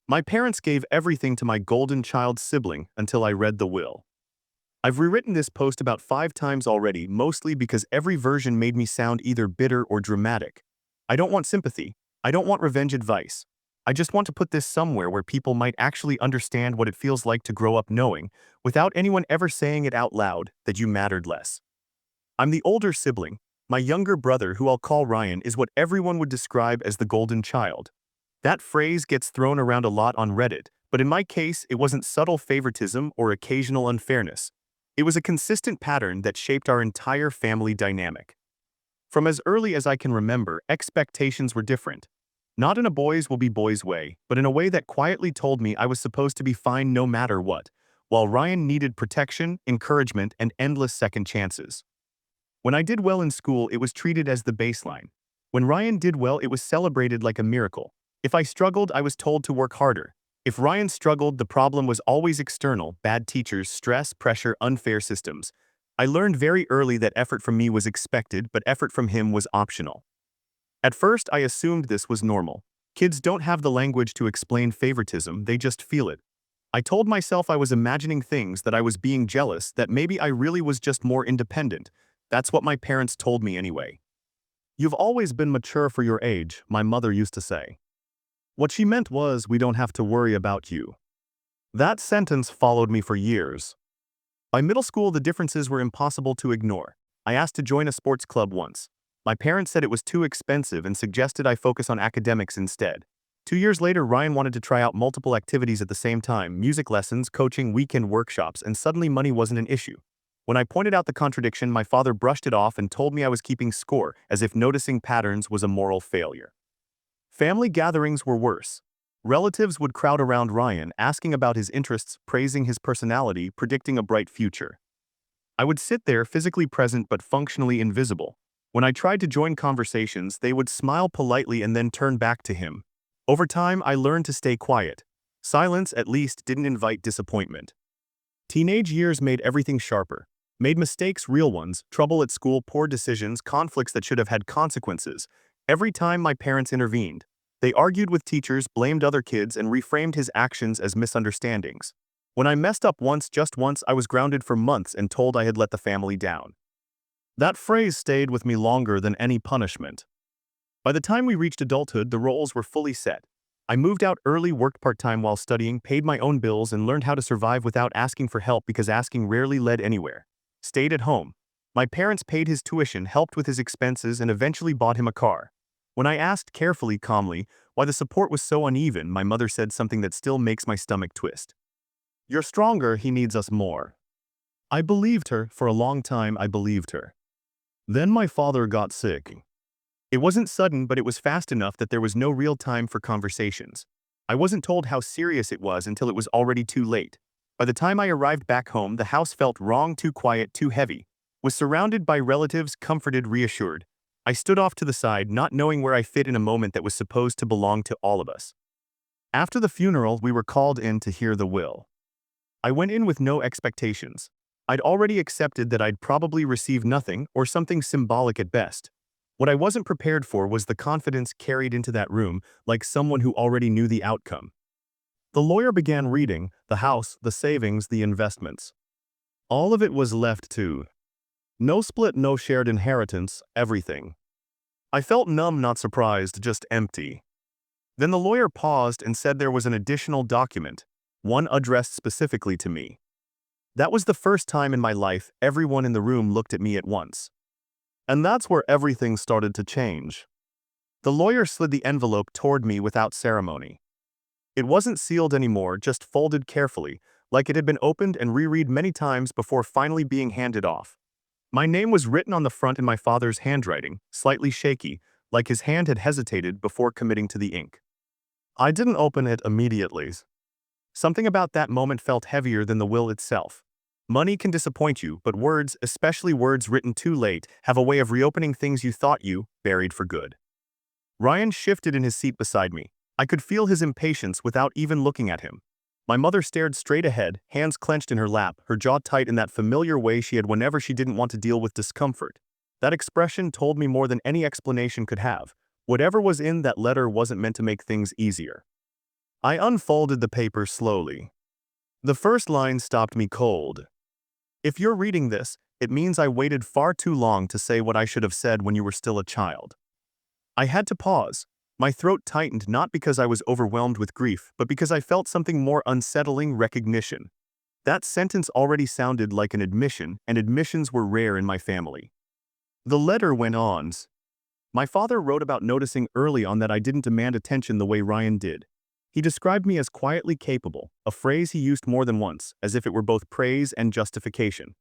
My parents gave everything to my golden child sibling until I read the will. I've rewritten this post about 5 times already, mostly because every version made me sound either bitter or dramatic. I don't want sympathy. I don't want revenge advice. I just want to put this somewhere where people might actually understand what it feels like to grow up knowing, without anyone ever saying it out loud, that you mattered less. I'm the older sibling. My younger brother, who I'll call Ryan, is what everyone would describe as the golden child. That phrase gets thrown around a lot on Reddit, but in my case, it wasn't subtle favoritism or occasional unfairness. It was a consistent pattern that shaped our entire family dynamic. From as early as I can remember, expectations were different. Not in a boys will be boys way, but in a way that quietly told me I was supposed to be fine no matter what, while Ryan needed protection, encouragement, and endless second chances. When I did well in school, it was treated as the baseline. When Ryan did well, it was celebrated like a miracle. If I struggled, I was told to work harder. If Ryan struggled, the problem was always external: bad teachers, stress, pressure, unfair systems. I learned very early that effort from me was expected, but effort from him was optional. At first, I assumed this was normal. Kids don't have the language to explain favoritism, they just feel it. I told myself I was imagining things, that I was being jealous, that maybe I really was just more independent. That's what my parents told me anyway. "You've always been mature for your age," my mother used to say. What she meant was, "We don't have to worry about you." That sentence followed me for years. By middle school, the differences were impossible to ignore. I asked to join a sports club once. My parents said it was too expensive and suggested I focus on academics instead. 2 years later, Ryan wanted to try out multiple activities at the same time: music lessons, coaching, weekend workshops, and suddenly money wasn't an issue. When I pointed out the contradiction, my father brushed it off and told me I was keeping score, as if noticing patterns was a moral failure. Family gatherings were worse. Relatives would crowd around Ryan, asking about his interests, praising his personality, predicting a bright future. I would sit there, physically present but functionally invisible. When I tried to join conversations, they would smile politely and then turn back to him. Over time, I learned to stay quiet. Silence, at least, didn't invite disappointment. Teenage years made everything sharper. Made mistakes, real ones: trouble at school, poor decisions, conflicts that should have had consequences. Every time my parents intervened, they argued with teachers, blamed other kids, and reframed his actions as misunderstandings. When I messed up once, just once, I was grounded for months and told I had let the family down. That phrase stayed with me longer than any punishment. By the time we reached adulthood, the roles were fully set. I moved out early, worked part-time while studying, paid my own bills, and learned how to survive without asking for help, because asking rarely led anywhere. Stayed at home. My parents paid his tuition, helped with his expenses, and eventually bought him a car. When I asked carefully, calmly, why the support was so uneven, my mother said something that still makes my stomach twist. "You're stronger, he needs us more." I believed her. For a long time, I believed her. Then my father got sick. It wasn't sudden, but it was fast enough that there was no real time for conversations. I wasn't told how serious it was until it was already too late. By the time I arrived back home, the house felt wrong, too quiet, too heavy. Was surrounded by relatives, comforted, reassured. I stood off to the side, not knowing where I fit in a moment that was supposed to belong to all of us. After the funeral, we were called in to hear the will. I went in with no expectations. I'd already accepted that I'd probably receive nothing, or something symbolic at best. What I wasn't prepared for was the confidence carried into that room, like someone who already knew the outcome. The lawyer began reading: the house, the savings, the investments. All of it was left to. No split, no shared inheritance, everything. I felt numb, not surprised, just empty. Then the lawyer paused and said there was an additional document, one addressed specifically to me. That was the first time in my life everyone in the room looked at me at once. And that's where everything started to change. The lawyer slid the envelope toward me without ceremony. It wasn't sealed anymore, just folded carefully, like it had been opened and reread many times before finally being handed off. My name was written on the front in my father's handwriting, slightly shaky, like his hand had hesitated before committing to the ink. I didn't open it immediately. Something about that moment felt heavier than the will itself. Money can disappoint you, but words, especially words written too late, have a way of reopening things you thought you buried for good. Ryan shifted in his seat beside me. I could feel his impatience without even looking at him. My mother stared straight ahead, hands clenched in her lap, her jaw tight in that familiar way she had whenever she didn't want to deal with discomfort. That expression told me more than any explanation could have. Whatever was in that letter wasn't meant to make things easier. I unfolded the paper slowly. The first line stopped me cold. If you're reading this, it means I waited far too long to say what I should have said when you were still a child. I had to pause. My throat tightened not because I was overwhelmed with grief, but because I felt something more unsettling: recognition. That sentence already sounded like an admission, and admissions were rare in my family. The letter went on. My father wrote about noticing early on that I didn't demand attention the way Ryan did. He described me as quietly capable, a phrase he used more than once, as if it were both praise and justification.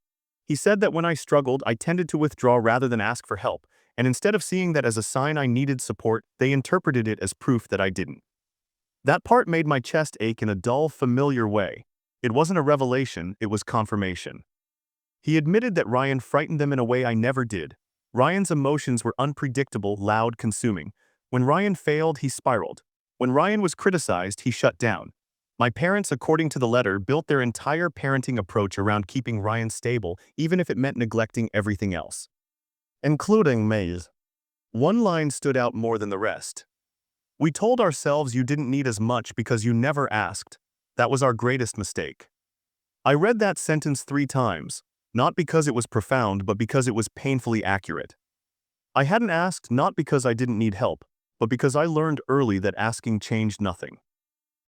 He said that when I struggled, I tended to withdraw rather than ask for help, and instead of seeing that as a sign I needed support, they interpreted it as proof that I didn't. That part made my chest ache in a dull, familiar way. It wasn't a revelation, it was confirmation. He admitted that Ryan frightened them in a way I never did. Ryan's emotions were unpredictable, loud, consuming. When Ryan failed, he spiraled. When Ryan was criticized, he shut down. My parents, according to the letter, built their entire parenting approach around keeping Ryan stable, even if it meant neglecting everything else, including me. One line stood out more than the rest. We told ourselves you didn't need as much because you never asked. That was our greatest mistake. I read that sentence 3 times, not because it was profound, but because it was painfully accurate. I hadn't asked not because I didn't need help, but because I learned early that asking changed nothing.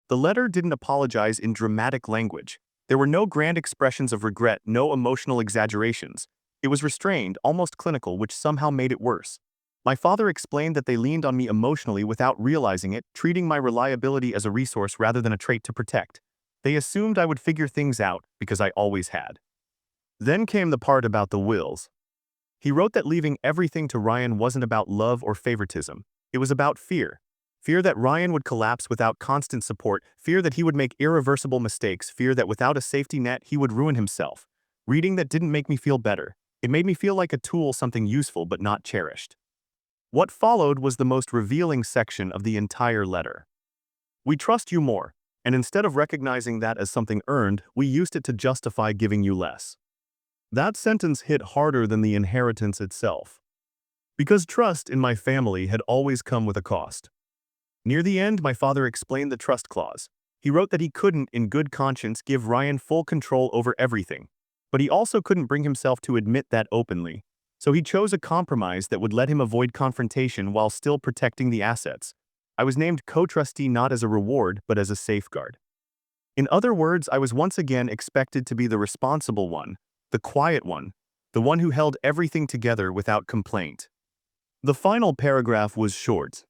The letter didn't apologize in dramatic language. There were no grand expressions of regret, no emotional exaggerations. It was restrained, almost clinical, which somehow made it worse. My father explained that they leaned on me emotionally without realizing it, treating my reliability as a resource rather than a trait to protect. They assumed I would figure things out because I always had. Then came the part about the wills. He wrote that leaving everything to Ryan wasn't about love or favoritism. It was about fear. Fear that Ryan would collapse without constant support, fear that he would make irreversible mistakes, fear that without a safety net he would ruin himself. Reading that didn't make me feel better. It made me feel like a tool, something useful but not cherished. What followed was the most revealing section of the entire letter. We trust you more, and instead of recognizing that as something earned, we used it to justify giving you less. That sentence hit harder than the inheritance itself. Because trust in my family had always come with a cost. Near the end, my father explained the trust clause. He wrote that he couldn't, in good conscience, give Ryan full control over everything. But he also couldn't bring himself to admit that openly. So he chose a compromise that would let him avoid confrontation while still protecting the assets. I was named co-trustee not as a reward, but as a safeguard. In other words, I was once again expected to be the responsible one, the quiet one, the one who held everything together without complaint. The final paragraph was short.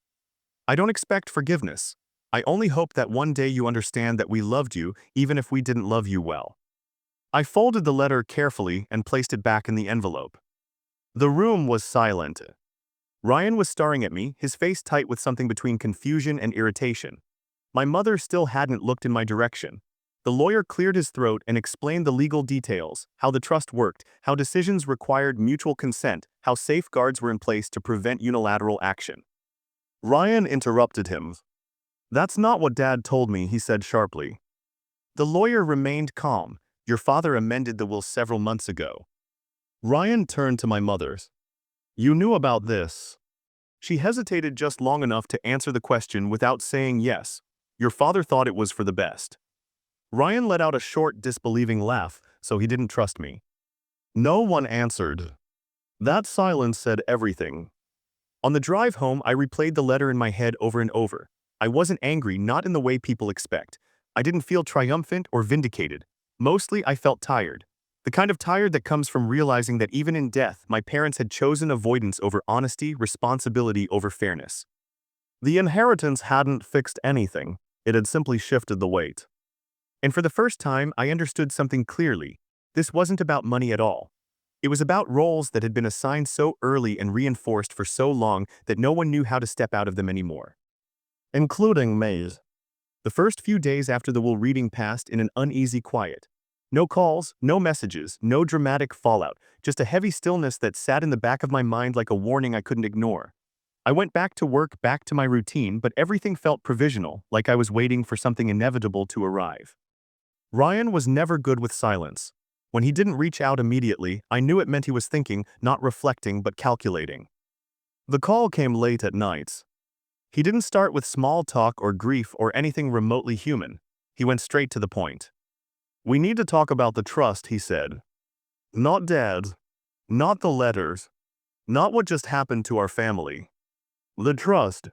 I don't expect forgiveness. I only hope that one day you understand that we loved you, even if we didn't love you well. I folded the letter carefully and placed it back in the envelope. The room was silent. Ryan was staring at me, his face tight with something between confusion and irritation. My mother still hadn't looked in my direction. The lawyer cleared his throat and explained the legal details, how the trust worked, how decisions required mutual consent, how safeguards were in place to prevent unilateral action. Ryan interrupted him. "That's not what Dad told me," he said sharply. The lawyer remained calm. "Your father amended the will several months ago." Ryan turned to my mother. "You knew about this?" She hesitated just long enough to answer the question without saying yes. "Your father thought it was for the best." Ryan let out a short, disbelieving laugh, so he didn't trust me. No one answered. That silence said everything. On the drive home, I replayed the letter in my head over and over. I wasn't angry, not in the way people expect. I didn't feel triumphant or vindicated. Mostly, I felt tired. The kind of tired that comes from realizing that even in death, my parents had chosen avoidance over honesty, responsibility over fairness. The inheritance hadn't fixed anything. It had simply shifted the weight. And for the first time, I understood something clearly. This wasn't about money at all. It was about roles that had been assigned so early and reinforced for so long that no one knew how to step out of them anymore. Including Maze. The first few days after the will reading passed in an uneasy quiet. No calls, no messages, no dramatic fallout, just a heavy stillness that sat in the back of my mind like a warning I couldn't ignore. I went back to work, back to my routine, but everything felt provisional, like I was waiting for something inevitable to arrive. Ryan was never good with silence. When he didn't reach out immediately, I knew it meant he was thinking, not reflecting but calculating. The call came late at night. He didn't start with small talk or grief or anything remotely human. He went straight to the point. "We need to talk about the trust," he said. "Not Dad. Not the letters. Not what just happened to our family. The trust."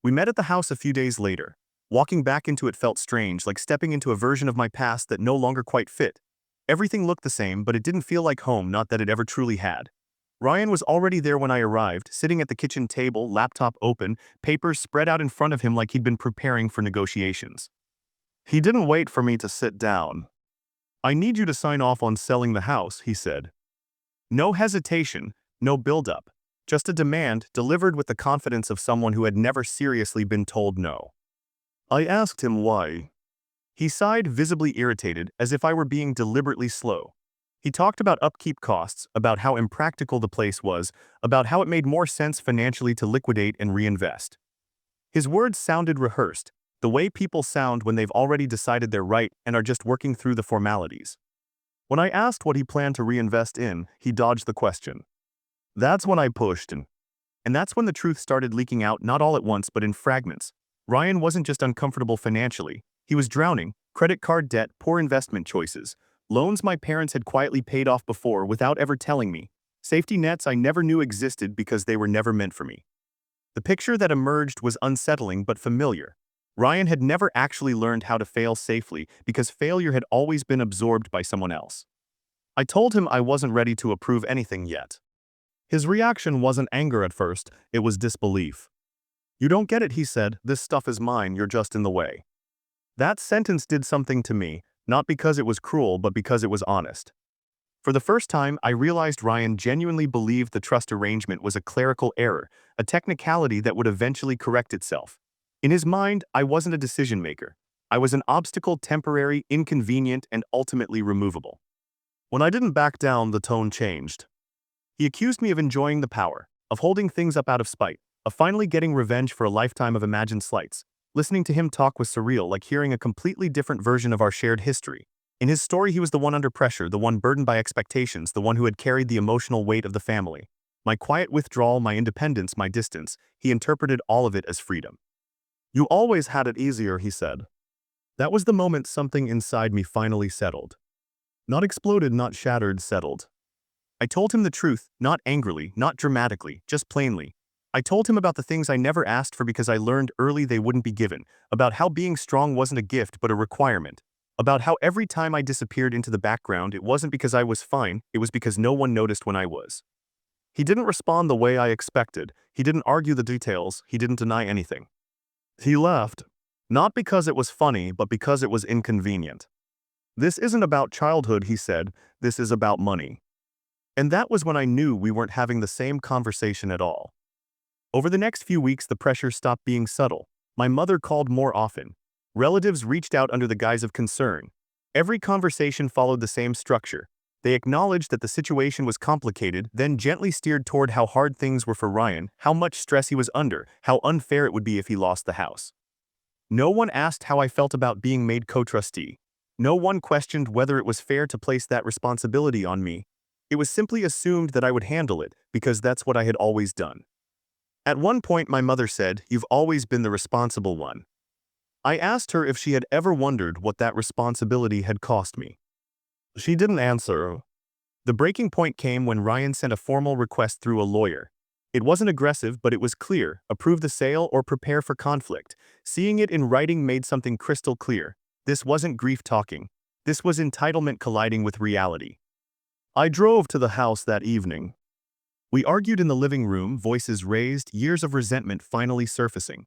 We met at the house a few days later. Walking back into it felt strange, like stepping into a version of my past that no longer quite fit. Everything looked the same, but it didn't feel like home, not that it ever truly had. Ryan was already there when I arrived, sitting at the kitchen table, laptop open, papers spread out in front of him like he'd been preparing for negotiations. He didn't wait for me to sit down. "I need you to sign off on selling the house," he said. No hesitation, no build-up. Just a demand delivered with the confidence of someone who had never seriously been told no. I asked him why. He sighed, visibly irritated, as if I were being deliberately slow. He talked about upkeep costs, about how impractical the place was, about how it made more sense financially to liquidate and reinvest. His words sounded rehearsed, the way people sound when they've already decided they're right and are just working through the formalities. When I asked what he planned to reinvest in, he dodged the question. That's when I pushed, and that's when the truth started leaking out, not all at once but in fragments. Ryan wasn't just uncomfortable financially, he was drowning: credit card debt, poor investment choices, loans my parents had quietly paid off before without ever telling me, safety nets I never knew existed because they were never meant for me. The picture that emerged was unsettling but familiar. Ryan had never actually learned how to fail safely because failure had always been absorbed by someone else. I told him I wasn't ready to approve anything yet. His reaction wasn't anger at first, it was disbelief. "You don't get it," he said. "This stuff is mine, you're just in the way." That sentence did something to me, not because it was cruel but because it was honest. For the first time, I realized Ryan genuinely believed the trust arrangement was a clerical error, a technicality that would eventually correct itself. In his mind, I wasn't a decision maker. I was an obstacle, temporary, inconvenient, and ultimately removable. When I didn't back down, the tone changed. He accused me of enjoying the power, of holding things up out of spite, of finally getting revenge for a lifetime of imagined slights. Listening to him talk was surreal, like hearing a completely different version of our shared history. In his story, he was the one under pressure, the one burdened by expectations, the one who had carried the emotional weight of the family. My quiet withdrawal, my independence, my distance, he interpreted all of it as freedom. "You always had it easier," he said. That was the moment something inside me finally settled. Not exploded, not shattered, settled. I told him the truth, not angrily, not dramatically, just plainly. I told him about the things I never asked for because I learned early they wouldn't be given, about how being strong wasn't a gift but a requirement, about how every time I disappeared into the background it wasn't because I was fine, it was because no one noticed when I was. He didn't respond the way I expected, he didn't argue the details, he didn't deny anything. He laughed. Not because it was funny, but because it was inconvenient. "This isn't about childhood," he said, "this is about money." And that was when I knew we weren't having the same conversation at all. Over the next few weeks, the pressure stopped being subtle. My mother called more often. Relatives reached out under the guise of concern. Every conversation followed the same structure. They acknowledged that the situation was complicated, then gently steered toward how hard things were for Ryan, how much stress he was under, how unfair it would be if he lost the house. No one asked how I felt about being made co-trustee. No one questioned whether it was fair to place that responsibility on me. It was simply assumed that I would handle it, because that's what I had always done. At one point, my mother said, "You've always been the responsible one." I asked her if she had ever wondered what that responsibility had cost me. She didn't answer. The breaking point came when Ryan sent a formal request through a lawyer. It wasn't aggressive, but it was clear: approve the sale or prepare for conflict. Seeing it in writing made something crystal clear. This wasn't grief talking. This was entitlement colliding with reality. I drove to the house that evening. We argued in the living room, voices raised, years of resentment finally surfacing.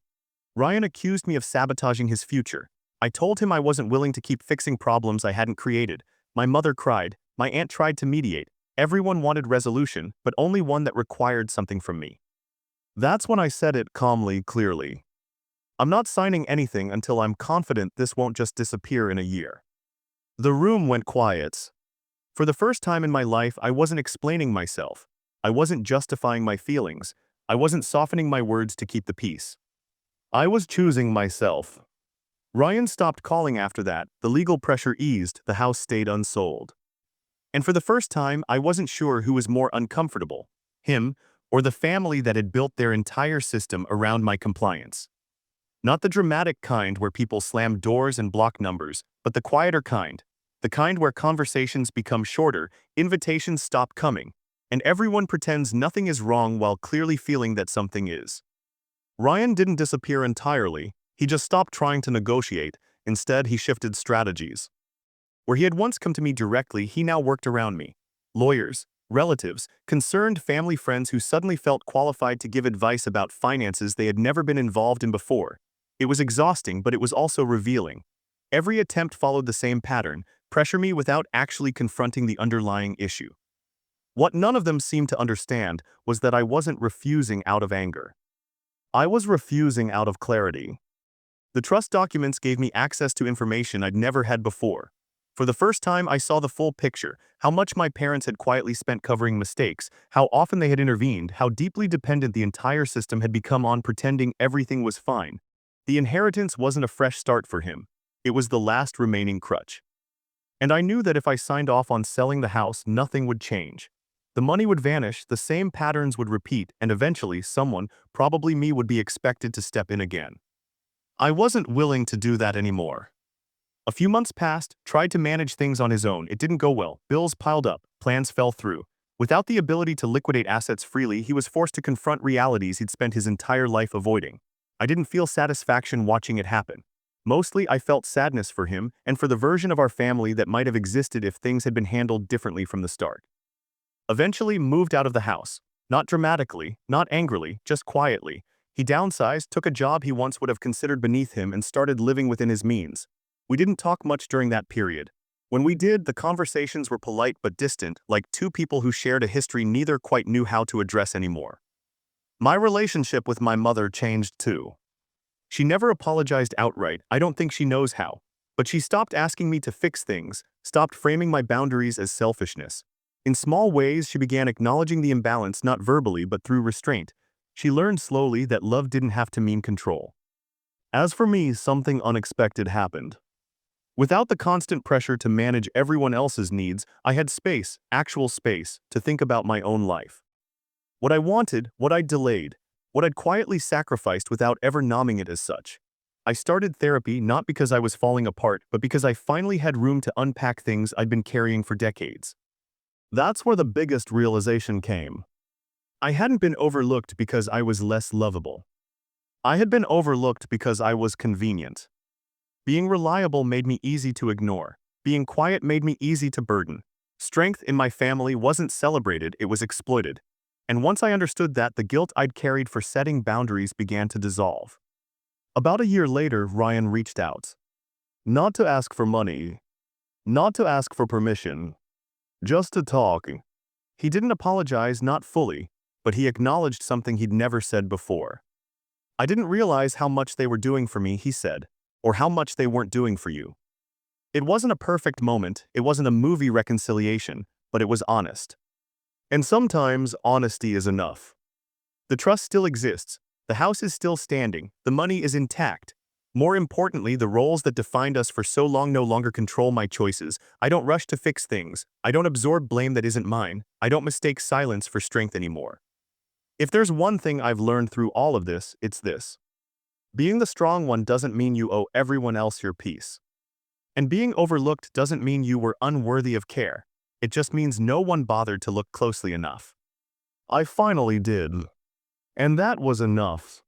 Ryan accused me of sabotaging his future. I told him I wasn't willing to keep fixing problems I hadn't created. My mother cried. My aunt tried to mediate. Everyone wanted resolution, but only one that required something from me. That's when I said it calmly, clearly. I'm not signing anything until I'm confident this won't just disappear in a year. The room went quiet. For the first time in my life, I wasn't explaining myself. I wasn't justifying my feelings. I wasn't softening my words to keep the peace. I was choosing myself. Ryan stopped calling after that, the legal pressure eased, the house stayed unsold. And for the first time, I wasn't sure who was more uncomfortable, him or the family that had built their entire system around my compliance. Not the dramatic kind where people slam doors and block numbers, but the quieter kind. The kind where conversations become shorter, invitations stop coming, and everyone pretends nothing is wrong while clearly feeling that something is. Ryan didn't disappear entirely, he just stopped trying to negotiate. Instead, he shifted strategies. Where he had once come to me directly, he now worked around me. Lawyers, relatives, concerned family friends who suddenly felt qualified to give advice about finances they had never been involved in before. It was exhausting, but it was also revealing. Every attempt followed the same pattern: pressure me without actually confronting the underlying issue. What none of them seemed to understand was that I wasn't refusing out of anger. I was refusing out of clarity. The trust documents gave me access to information I'd never had before. For the first time, I saw the full picture: how much my parents had quietly spent covering mistakes, how often they had intervened, how deeply dependent the entire system had become on pretending everything was fine. The inheritance wasn't a fresh start for him. It was the last remaining crutch. And I knew that if I signed off on selling the house, nothing would change. The money would vanish, the same patterns would repeat, and eventually someone, probably me, would be expected to step in again. I wasn't willing to do that anymore. A few months passed, tried to manage things on his own. It didn't go well. Bills piled up, plans fell through. Without the ability to liquidate assets freely, he was forced to confront realities he'd spent his entire life avoiding. I didn't feel satisfaction watching it happen. Mostly, I felt sadness for him and for the version of our family that might have existed if things had been handled differently from the start. Eventually, moved out of the house. Not dramatically, not angrily, just quietly. He downsized, took a job he once would have considered beneath him, and started living within his means. We didn't talk much during that period. When we did, the conversations were polite but distant, like two people who shared a history neither quite knew how to address anymore. My relationship with my mother changed too. She never apologized outright. I don't think she knows how. But she stopped asking me to fix things, stopped framing my boundaries as selfishness. In small ways, she began acknowledging the imbalance not verbally but through restraint. She learned slowly that love didn't have to mean control. As for me, something unexpected happened. Without the constant pressure to manage everyone else's needs, I had space, actual space, to think about my own life. What I wanted, what I'd delayed, what I'd quietly sacrificed without ever naming it as such. I started therapy not because I was falling apart, but because I finally had room to unpack things I'd been carrying for decades. That's where the biggest realization came. I hadn't been overlooked because I was less lovable. I had been overlooked because I was convenient. Being reliable made me easy to ignore. Being quiet made me easy to burden. Strength in my family wasn't celebrated, it was exploited. And once I understood that, the guilt I'd carried for setting boundaries began to dissolve. About a year later, Ryan reached out. Not to ask for money, not to ask for permission, just to talk. He didn't apologize, not fully, but he acknowledged something he'd never said before. I didn't realize how much they were doing for me, he said, or how much they weren't doing for you. It wasn't a perfect moment, it wasn't a movie reconciliation, but it was honest. And sometimes, honesty is enough. The trust still exists, the house is still standing, the money is intact. More importantly, the roles that defined us for so long no longer control my choices. I don't rush to fix things, I don't absorb blame that isn't mine, I don't mistake silence for strength anymore. If there's one thing I've learned through all of this, it's this. Being the strong one doesn't mean you owe everyone else your peace. And being overlooked doesn't mean you were unworthy of care. It just means no one bothered to look closely enough. I finally did. And that was enough.